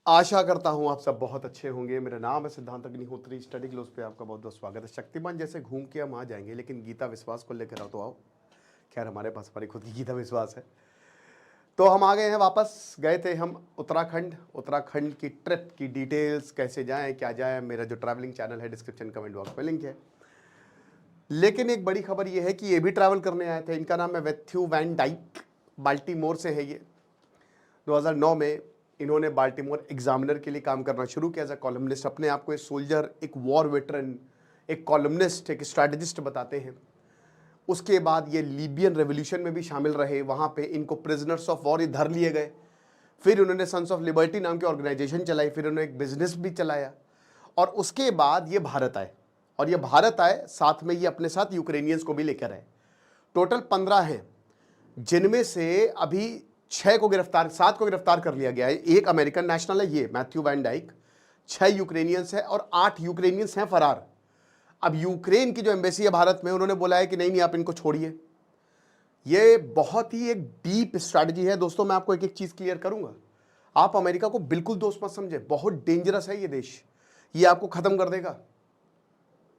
आशा करता हूं आप सब बहुत अच्छे होंगे। मेरा नाम है सिद्धांत अग्निहोत्री। स्टडी ग्लोस पे आपका बहुत बहुत स्वागत है। शक्तिमान जैसे घूम के हम आ जाएंगे, लेकिन गीता विश्वास को लेकर आओ तो आओ। खैर, हमारे पास हमारी खुद की गीता विश्वास है, तो हम आ गए हैं वापस। गए थे हम उत्तराखंड की ट्रिप की डिटेल्स, कैसे जाएं क्या जाएं। मेरा जो ट्रैवलिंग चैनल है डिस्क्रिप्शन कमेंट बॉक्स में लिंक है। लेकिन एक बड़ी खबर ये है कि ये भी ट्रैवल करने आए थे। इनका नाम है मैथ्यू वैन डाइक, बाल्टीमोर से है ये। 2009 में इन्होंने बाल्टीमोर एग्जामिनर के लिए काम करना शुरू किया एज अ कॉलमनिस्ट। अपने आप को एक सोल्जर, एक वॉर वेटरन, एक कॉलमनिस्ट, एक स्ट्रैटेजिस्ट बताते हैं। उसके बाद ये लीबियन रेवोल्यूशन में भी शामिल रहे। वहाँ पे इनको प्रिजनर्स ऑफ वॉर धर लिए गए। फिर उन्होंने सन्स ऑफ लिबर्टी नाम की ऑर्गेनाइजेशन चलाई। फिर उन्होंने एक बिजनेस भी चलाया और उसके बाद ये भारत आए। और ये भारत आए, साथ में ये अपने साथ यूक्रेनियंस को भी लेकर आए। टोटल 15 हैं, जिनमें से अभी 7 को गिरफ्तार कर लिया गया है। एक अमेरिकन नेशनल है ये मैथ्यू वैन डाइक, 6 यूक्रेनियंस है और 8 यूक्रेनियंस हैं फरार। अब यूक्रेन की जो एम्बेसी है भारत में, उन्होंने बोला है कि नहीं आप इनको छोड़िए। ये बहुत ही एक डीप स्ट्रैटेजी है दोस्तों। मैं आपको एक एक चीज क्लियर करूंगा। आप अमेरिका को बिल्कुल दोस्त मत समझे, बहुत डेंजरस है ये देश। ये आपको खत्म कर देगा।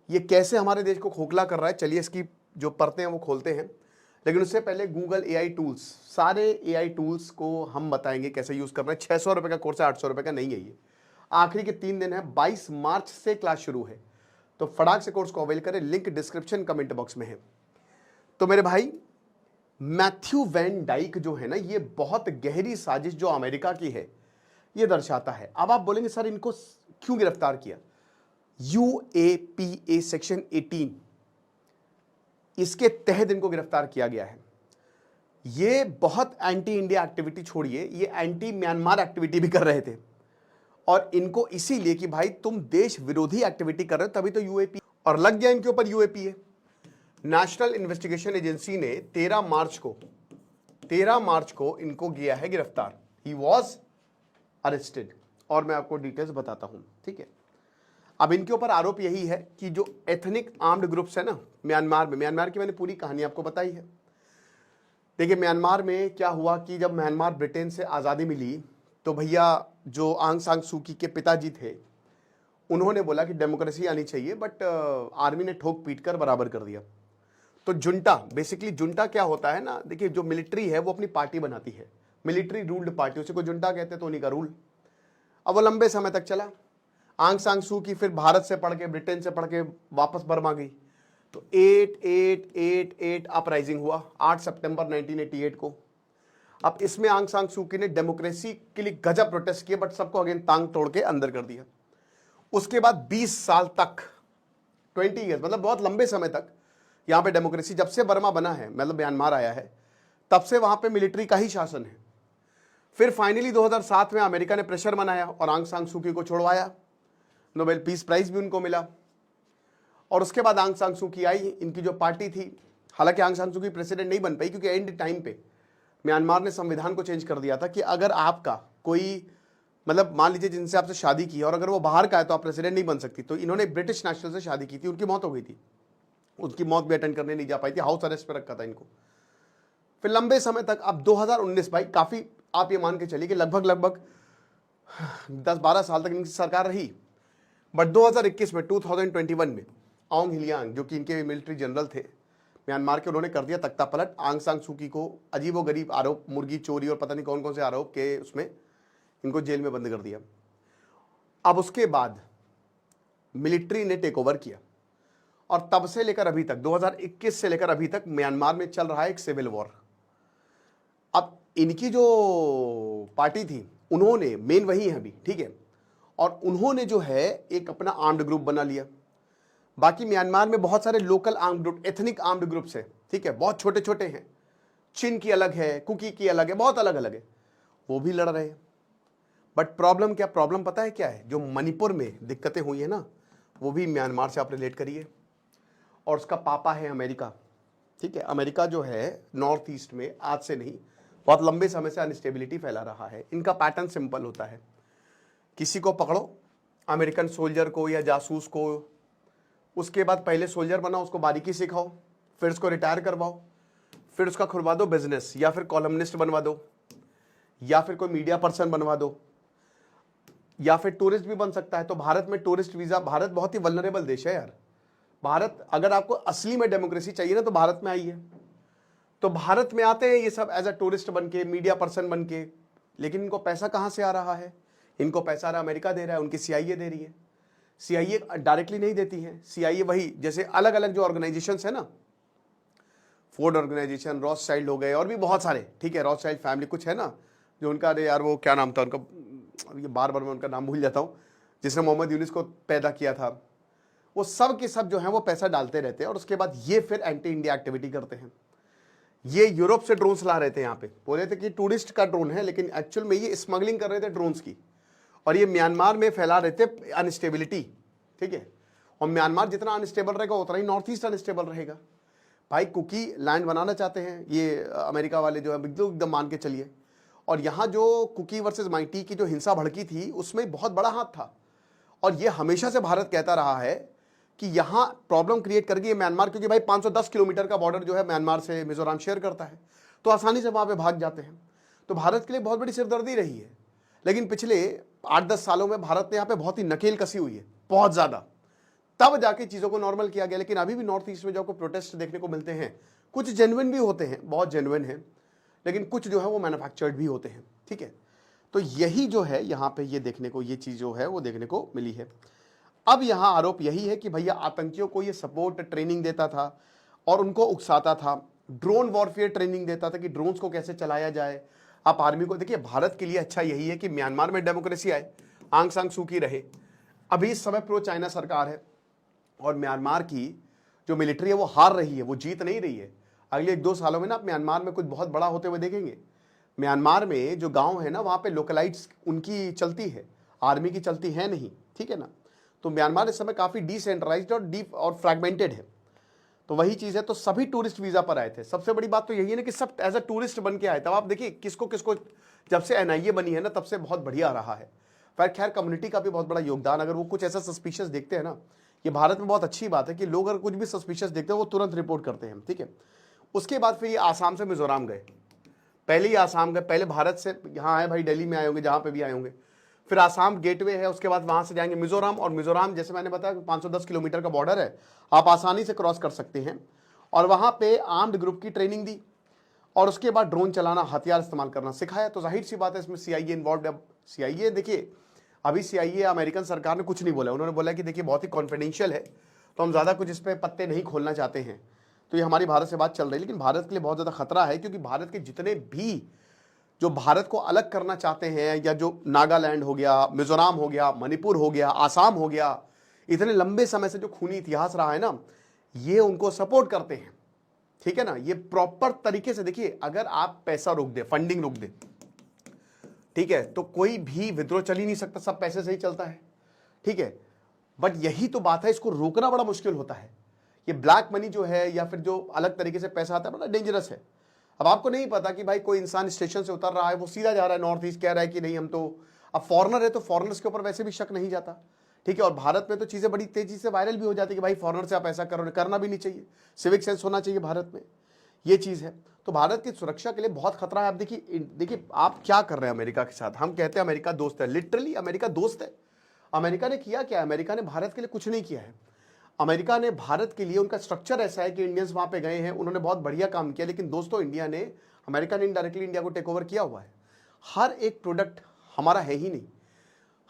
ये कैसे हमारे देश को खोखला कर रहा है, चलिए इसकी जो परतें हैं वो खोलते हैं। लेकिन उससे पहले गूगल एआई टूल्स, सारे एआई टूल्स को हम बताएंगे कैसे यूज करना है। 600 रुपए का कोर्स है, 800 रुपए का नहीं है ये। आखिरी के 3 दिन है, 22 मार्च से क्लास शुरू है, तो फटाक से कोर्स को अवेल करें। लिंक डिस्क्रिप्शन कमेंट बॉक्स में है। तो मेरे भाई, मैथ्यू वैन डाइक जो है ना, ये बहुत गहरी साजिश जो अमेरिका की है ये दर्शाता है। अब आप बोलेंगे सर इनको क्यों गिरफ्तार किया। UAPA सेक्शन 18 इसके तहत इनको गिरफ्तार किया गया है। ये बहुत एंटी इंडिया एक्टिविटी छोड़िए, ये एंटी म्यांमार एक्टिविटी भी कर रहे थे। और इनको इसीलिए कि भाई तुम देश विरोधी एक्टिविटी कर रहे हो, तभी तो यूएपी, और लग गया इनके ऊपर यूएपीए। नेशनल इन्वेस्टिगेशन एजेंसी ने 13 मार्च को इनको किया है गिरफ्तार। ही वॉज अरेस्टेड, और मैं आपको डिटेल्स बताता हूं, ठीक है। अब इनके ऊपर आरोप यही है कि जो एथनिक आर्म्ड ग्रुप्स है ना म्यांमार में, म्यांमार की मैंने पूरी कहानी आपको बताई है। देखिए, म्यांमार में क्या हुआ कि जब म्यांमार ब्रिटेन से आज़ादी मिली, तो भैया जो आंग सान सू की के पिताजी थे, उन्होंने बोला कि डेमोक्रेसी आनी चाहिए, बट आर्मी ने ठोक पीट कर बराबर कर दिया। तो जुंटा, बेसिकली जुंटा क्या होता है ना, देखिए जो मिलिट्री है वो अपनी पार्टी बनाती है, मिलिट्री रूल्ड पार्टी, उसे को जुंटा कहते हैं। तो उन्हीं का रूल अब वो लंबे समय तक चला। आंग सान सू की फिर भारत से पढ़ के, ब्रिटेन से पढ़ के वापस बर्मा गई। तो 8888 अपराइजिंग हुआ 8 सितंबर 1988 को। अब इसमें आंग सान सू की ने डेमोक्रेसी के लिए गजब प्रोटेस्ट किए, बट सबको अगेन तांग तोड़ के अंदर कर दिया। उसके बाद 20 साल तक, 20 ईयर्स, मतलब बहुत लंबे समय तक यहां पे डेमोक्रेसी, जब से बर्मा बना है, मतलब म्यांमार आया है, तब से वहां पे मिलिट्री का ही शासन है। फिर फाइनली 2007 में अमेरिका ने प्रेशर बनाया और आंग सान सू की को छुड़वाया। नोबेल पीस प्राइज भी उनको मिला। और उसके बाद आंग सान सू की आई, इनकी जो पार्टी थी। हालांकि आंग सान सू की प्रेसिडेंट नहीं बन पाई, क्योंकि एंड टाइम पे म्यांमार ने संविधान को चेंज कर दिया था कि अगर आपका कोई, मतलब मान लीजिए जिनसे आपसे शादी की और अगर वो बाहर का है तो आप प्रेसिडेंट नहीं बन सकती। तो इन्होंने ब्रिटिश नेशनल से शादी की थी, उनकी मौत हो गई थी। उनकी मौत भी अटेंड करने नहीं जा पाई थी, हाउस अरेस्ट पे रखा था इनको। फिर लंबे समय तक, अब 2019, भाई काफी आप ये मान के चलिए कि लगभग 10-12 साल तक इनकी सरकार रही। बट 2021 में, 2021 में आंग हिलियांग, जो कि इनके मिलिट्री जनरल थे म्यांमार के, उन्होंने कर दिया तख्ता पलट। आंग सान सू की को अजीबोगरीब आरोप, मुर्गी चोरी और पता नहीं कौन कौन से आरोप के उसमें इनको जेल में बंद कर दिया। अब उसके बाद मिलिट्री ने टेक ओवर किया और तब से लेकर अभी तक, 2021 से लेकर अभी तक म्यांमार में चल रहा है एक सिविल वॉर। अब इनकी जो पार्टी थी, उन्होंने, मेन वही है अभी, ठीक है, और उन्होंने जो है एक अपना आर्म्ड ग्रुप बना लिया। बाकी म्यांमार में बहुत सारे local armed group, ethnic armed groups है, ठीक है, बहुत छोटे छोटे हैं। चिन की अलग है, कुकी की अलग है, बहुत अलग अलग है, वो भी लड़ रहे हैं। बट प्रॉब्लम क्या, प्रॉब्लम पता है क्या है? जो मणिपुर में दिक्कतें हुई है ना, वो भी म्यांमार से आप रिलेट करिए। और उसका पापा है अमेरिका, ठीक है। अमेरिका जो है नॉर्थ ईस्ट में आज से नहीं, बहुत लंबे समय से अनस्टेबिलिटी फैला रहा है। इनका पैटर्न सिंपल होता है, किसी को पकड़ो, अमेरिकन सोल्जर को या जासूस को, उसके बाद पहले सोल्जर बनाओ, उसको बारीकी सिखाओ, फिर उसको रिटायर करवाओ, फिर उसका खुलवा दो बिजनेस, या फिर कॉलमनिस्ट बनवा दो, या फिर कोई मीडिया पर्सन बनवा दो। या फिर टूरिस्ट भी बन सकता है। तो भारत में टूरिस्ट वीजा, भारत बहुत ही वल्नरेबल देश है यार। भारत, अगर आपको असली में डेमोक्रेसी चाहिए ना तो भारत में आइए। तो भारत में आते हैं ये सब एज अ टूरिस्ट बन के, मीडिया पर्सन बन के, लेकिन इनको पैसा कहां से आ रहा है? इनको पैसा आ रहा अमेरिका दे रहा है, उनकी सीआईए दे रही है। सीआईए डायरेक्टली नहीं देती है, सीआईए वही जैसे अलग अलग जो ऑर्गेनाइजेशंस है ना, फोर्ड ऑर्गेनाइजेशन, रॉथस्चाइल्ड हो गए और भी बहुत सारे, ठीक है, रॉथस्चाइल्ड फैमिली कुछ है ना जो उनका, अरे यार वो क्या नाम था उनका, ये बार बार मैं उनका नाम भूल जाता हूँ, जिसने मोहम्मद यूनिस को पैदा किया था। वो सब के सब जो है वो पैसा डालते रहते हैं और उसके बाद ये फिर एंटी इंडिया एक्टिविटी करते हैं। ये यूरोप से ड्रोन्स ला रहे थे, यहाँ पे बोल रहे थे कि टूरिस्ट का ड्रोन है, लेकिन एक्चुअल में ये स्मगलिंग कर रहे थे ड्रोन्स की, और ये म्यांमार में फैला रहे थे अनस्टेबिलिटी, ठीक है। और म्यांमार जितना अनस्टेबल रहेगा उतना ही नॉर्थ ईस्ट अनस्टेबल रहेगा। भाई कुकी लैंड बनाना चाहते हैं ये अमेरिका वाले जो है, एकदम मान के चलिए। और यहाँ जो कुकी वर्सेस माइटी की जो हिंसा भड़की थी उसमें बहुत बड़ा हाथ था, और ये हमेशा से भारत कहता रहा है कि यहाँ प्रॉब्लम क्रिएट करके ये म्यांमार, क्योंकि भाई 510 किलोमीटर का बॉर्डर जो है म्यांमार से मिजोरम शेयर करता है, तो आसानी से वहाँ पे भाग जाते हैं। तो भारत के लिए बहुत बड़ी सिरदर्दी रही है। लेकिन पिछले 8-10 सालों में भारत ने यहाँ पे बहुत ही नकेल कसी हुई है, बहुत ज़्यादा, तब जाके चीज़ों को नॉर्मल किया गया। लेकिन अभी भी नॉर्थ ईस्ट में जो आपको प्रोटेस्ट देखने को मिलते हैं, कुछ जेन्युइन भी होते हैं, बहुत जेन्युइन हैं, लेकिन कुछ जो है वो मैन्युफैक्चर्ड भी होते हैं, ठीक है। तो यही जो है यहाँ पे ये देखने को, ये चीज़ जो है वो देखने को मिली है। अब यहाँ आरोप यही है कि भैया आतंकियों को ये सपोर्ट ट्रेनिंग देता था और उनको उकसाता था, ड्रोन वॉरफेयर ट्रेनिंग देता था कि ड्रोन्स को कैसे चलाया जाए। आप आर्मी को देखिए, भारत के लिए अच्छा यही है कि म्यांमार में डेमोक्रेसी आए, आंग सांग सूकी रहे। अभी इस समय प्रो चाइना सरकार है और म्यांमार की जो मिलिट्री है वो हार रही है, वो जीत नहीं रही है। अगले 1-2 सालों में ना आप म्यांमार में कुछ बहुत बड़ा होते हुए देखेंगे। म्यांमार में जो गांव है ना, वहाँ पे लोकलाइट्स उनकी चलती है, आर्मी की चलती है नहीं, ठीक है ना। तो म्यांमार इस समय काफ़ी डिसेंट्रलाइज्ड और डीप और फ्रैगमेंटेड है। तो वही चीज़ है। तो सभी टूरिस्ट वीज़ा पर आए थे। सबसे बड़ी बात तो यही है ना कि सब एज अ टूरिस्ट बन के आए। तब आप देखिए किसको किसको, जब से एनआईए बनी है ना तब से बहुत बढ़िया रहा है। पर खैर कम्युनिटी का भी बहुत बड़ा योगदान, अगर वो कुछ ऐसा सस्पिशियस देखते हैं ना, ये भारत में बहुत अच्छी बात है कि लोग अगर कुछ भी सस्पिशियस देखते हैं वो तुरंत रिपोर्ट करते हैं, ठीक है। उसके बाद फिर ये आसाम से मिजोरम गए, पहले ही आसाम गए, पहले भारत से यहाँ आए भाई, दिल्ली में आए होंगे, जहाँ पे भी आए होंगे, फिर आसाम गेटवे है, उसके बाद वहाँ से जाएंगे मिजोरम। और मिजोरम जैसे मैंने बताया 510 किलोमीटर का बॉर्डर है, आप आसानी से क्रॉस कर सकते हैं। और वहाँ पे आर्म्ड ग्रुप की ट्रेनिंग दी और उसके बाद ड्रोन चलाना, हथियार इस्तेमाल करना सिखाया। तो जाहिर सी बात है इसमें सीआईए इन्वॉल्व है। अब सीआईए देखिए, अभी सीआईए अमेरिकन सरकार ने कुछ नहीं बोला, उन्होंने बोला कि देखिए बहुत ही कॉन्फिडेंशियल है, तो हम ज़्यादा कुछ इस पर पत्ते नहीं खोलना चाहते हैं। तो ये हमारी भारत से बात चल रही है, लेकिन भारत के लिए बहुत ज़्यादा खतरा है, क्योंकि भारत के जितने भी जो भारत को अलग करना चाहते हैं, या जो नागालैंड हो गया, मिजोरम हो गया, मणिपुर हो गया, आसाम हो गया, इतने लंबे समय से जो खूनी इतिहास रहा है ना, ये उनको सपोर्ट करते हैं, ठीक है ना। ये प्रॉपर तरीके से देखिए, अगर आप पैसा रोक दे, फंडिंग रोक दे, ठीक है, तो कोई भी विद्रोह चल ही नहीं सकता, सब पैसे से ही चलता है, ठीक है। बट यही तो बात है, इसको रोकना बड़ा मुश्किल होता है। ये ब्लैक मनी जो है या फिर जो अलग तरीके से पैसा आता है, बड़ा डेंजरस है। अब आपको नहीं पता कि भाई कोई इंसान स्टेशन से उतर रहा है, वो सीधा जा रहा है नॉर्थ ईस्ट, कह रहा है कि नहीं हम तो, अब फॉरेनर है तो फॉरेनर्स के ऊपर वैसे भी शक नहीं जाता, ठीक है। और भारत में तो चीज़ें बड़ी तेजी से वायरल भी हो जाती है कि भाई फॉरेनर से आप ऐसा करो, करना भी नहीं चाहिए, सिविक सेंस होना चाहिए भारत में, ये चीज़ है। तो भारत की सुरक्षा के लिए बहुत खतरा है। आप देखिए आप क्या कर रहे हैं अमेरिका के साथ। हम कहते हैं अमेरिका दोस्त है, लिटरली अमेरिका दोस्त है। अमेरिका ने किया क्या? अमेरिका ने भारत के लिए कुछ नहीं किया है। अमेरिका ने भारत के लिए, उनका स्ट्रक्चर ऐसा है कि इंडियंस वहाँ पे गए हैं, उन्होंने बहुत बढ़िया काम किया, लेकिन दोस्तों इंडिया ने, अमेरिका ने इनडायरेक्टली इंडिया को टेक ओवर किया हुआ है। हर एक प्रोडक्ट हमारा है ही नहीं,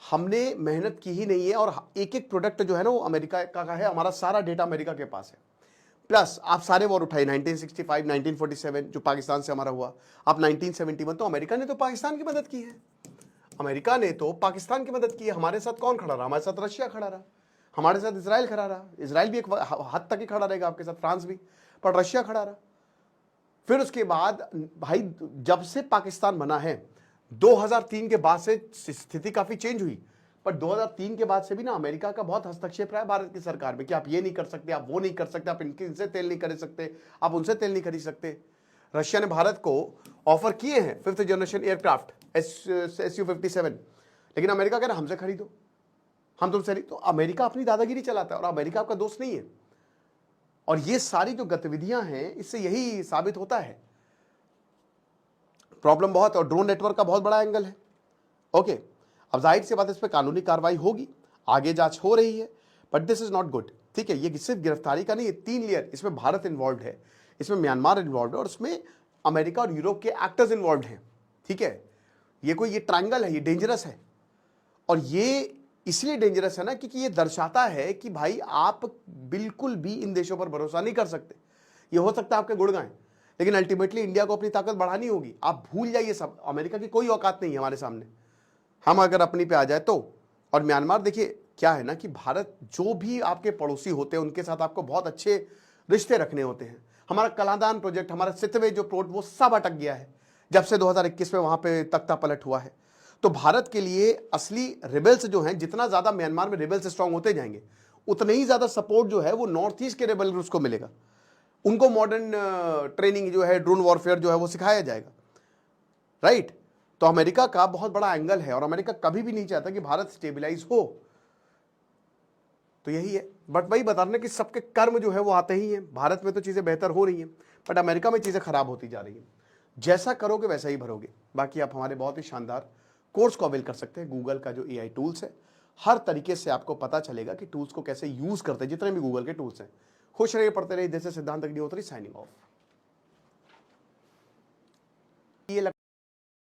हमने मेहनत की ही नहीं है, और एक एक प्रोडक्ट जो है ना वो अमेरिका का है। हमारा सारा डेटा अमेरिका के पास है। प्लस आप सारे वॉर उठाए, 1965, 1947 जो पाकिस्तान से हमारा हुआ, आप 1971, तो अमेरिका ने तो पाकिस्तान की मदद की है। अमेरिका ने तो पाकिस्तान की मदद की है। हमारे साथ कौन खड़ा रहा? हमारे साथ रशिया खड़ा रहा, हमारे साथ इसराइल खड़ा रहा। इसराइल भी एक हद तक ही खड़ा रहेगा आपके साथ, फ्रांस भी, पर रशिया खड़ा रहा। फिर उसके बाद भाई जब से पाकिस्तान बना है, 2003 के बाद से स्थिति काफी चेंज हुई, पर 2003 के बाद से भी ना अमेरिका का बहुत हस्तक्षेप रहा है भारत की सरकार में कि आप ये नहीं कर सकते, आप वो नहीं कर सकते, आप इनसे तेल नहीं खरीद सकते, आप उनसे तेल नहीं खरीद सकते। रशिया ने भारत को ऑफर किए हैं 5th जनरेशन एयरक्राफ्ट Su-57, लेकिन अमेरिका कह रहा हमसे खरीदो, हम तुमसे नहीं। तो अमेरिका अपनी दादागिरी चलाता है और अमेरिका आपका दोस्त नहीं है। और ये सारी जो गतिविधियां हैं, इससे यही साबित होता है। प्रॉब्लम बहुत, और ड्रोन नेटवर्क का बहुत बड़ा एंगल है। ओके, अब जाहिर सी बात इस पर कानूनी कार्रवाई होगी, आगे जांच हो रही है, but this is not good. ठीक है, ये सिर्फ गिरफ्तारी का नहीं, ये 3 लेयर, इसमें भारत इन्वॉल्व है, इसमें म्यांमार इन्वॉल्व है और इसमें अमेरिका और यूरोप के एक्टर्स इन्वॉल्व हैं। ठीक है, ये कोई ये ट्रायंगल है, ये डेंजरस है। और ये इसलिए डेंजरस है ना क्योंकि ये दर्शाता है कि भाई आप बिल्कुल भी इन देशों पर भरोसा नहीं कर सकते। ये हो सकता है आपके गुड़ गाएं, लेकिन अल्टीमेटली इंडिया को अपनी ताकत बढ़ानी होगी। आप भूल जाइए सब, अमेरिका की कोई औकात नहीं है हमारे सामने, हम अगर अपनी पे आ जाए तो। और म्यांमार देखिए क्या है ना कि भारत जो भी आपके पड़ोसी होते हैं उनके साथ आपको बहुत अच्छे रिश्ते रखने होते हैं। हमारा कलादान प्रोजेक्ट, हमारा सितवे जो प्रोजेक्ट, वो सब अटक गया है जब से 2021 में वहां पे तख्ता पलट हुआ है। तो भारत के लिए असली रिबेल्स जो हैं, जितना ज्यादा म्यांमार में रिबेल्स स्ट्रांग होते जाएंगे उतने ही ज्यादा सपोर्ट जो है वो नॉर्थ ईस्ट के रिबेल ग्रुप्स को मिलेगा। उनको मॉडर्न ट्रेनिंग जो है, ड्रोन वॉरफेयर जो है वो सिखाया जाएगा, राइट। तो अमेरिका का बहुत बड़ा एंगल है और अमेरिका कभी भी नहीं चाहता कि भारत स्टेबलाइज हो। तो यही है, बट वही बता रहे कि सबके कर्म जो है वो आते ही हैं। भारत में तो चीजें बेहतर हो रही हैं, बट अमेरिका में चीजें खराब होती जा रही हैं। जैसा करोगे वैसा ही भरोगे। बाकी आप हमारे बहुत ही शानदार कोर्स को अवेल कर सकते हैं। गूगल का जो AI टूल्स है, हर तरीके से आपको पता चलेगा कि टूल्स को कैसे यूज करते हैं, जितने भी गूगल के टूल्स हैं। खुश रहिए, पढ़ते रहिए। जैसे सिद्धांत अग्निहोत्री साइनिंग ऑफ।